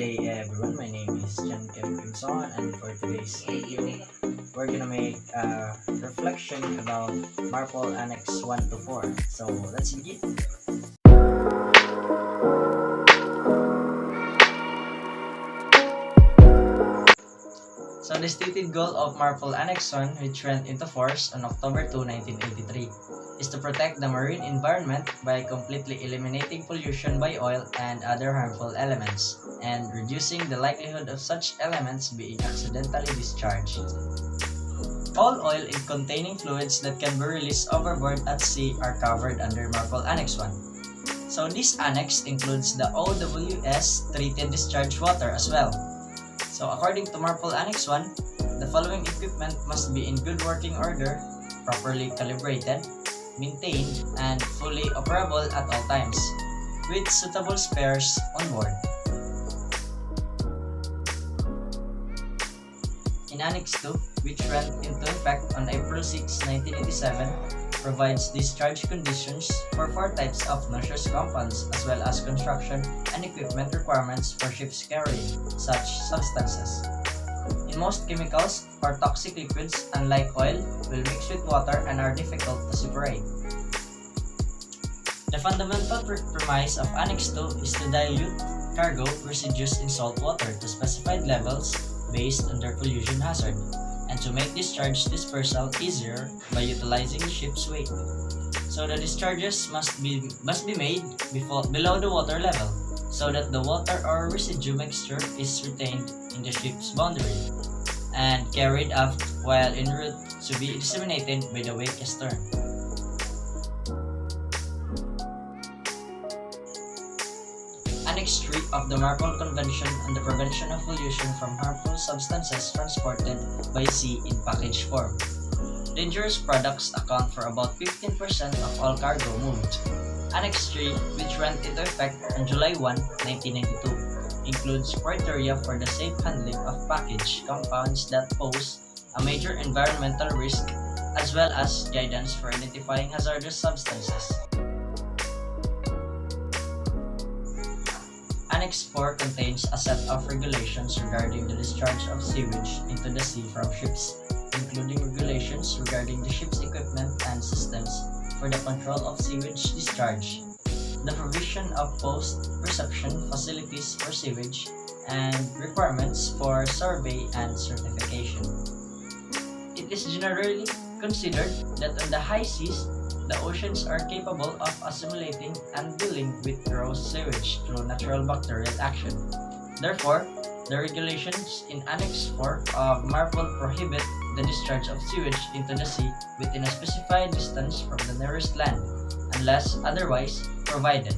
day everyone, my name is Jan Kimson, and for today's video, we're gonna make a reflection about Marpol Annex 1 to 4. So let's begin. So the stated goal of Marpol Annex 1, which went into force on October 2, 1983, is to protect the marine environment by completely eliminating pollution by oil and other harmful elements, and reducing the likelihood of such elements being accidentally discharged. All oil and containing fluids that can be released overboard at sea are covered under Marpol Annex 1. So this annex includes the OWS treated discharge water as well. So according to Marpol Annex 1, the following equipment must be in good working order, properly calibrated, maintained, and fully operable at all times, with suitable spares on board. In Annex 2, which went into effect on April 6, 1987, provides discharge conditions for 4 types of noxious compounds as well as construction and equipment requirements for ships carrying such substances. In most chemicals or toxic liquids, unlike oil, will mix with water and are difficult to separate. The fundamental premise of Annex 2 is to dilute cargo residues in salt water to specified levels based on their pollution hazard, and to make discharge dispersal easier by utilizing the ship's weight. So the discharges must be made below the water level, so that the water or residue mixture is retained in the ship's boundary and carried aft while en route to be disseminated by the wake astern. Annex 3 of the Marpol Convention on the Prevention of Pollution from Harmful Substances Transported by Sea in Package Form. Dangerous products account for about 15% of all cargo moved. Annex 3, which went into effect on July 1, 1992, includes criteria for the safe handling of packaged compounds that pose a major environmental risk, as well as guidance for identifying hazardous substances. Annex 4 contains a set of regulations regarding the discharge of sewage into the sea from ships, including regulations regarding the ship's equipment and systems for the control of sewage discharge, the provision of post-reception facilities for sewage, and requirements for survey and certification. It is generally considered that on the high seas, the oceans are capable of assimilating and dealing with gross sewage through natural bacterial action. Therefore, the regulations in Annex 4 of Marpol prohibit the discharge of sewage into the sea within a specified distance from the nearest land, unless otherwise provided.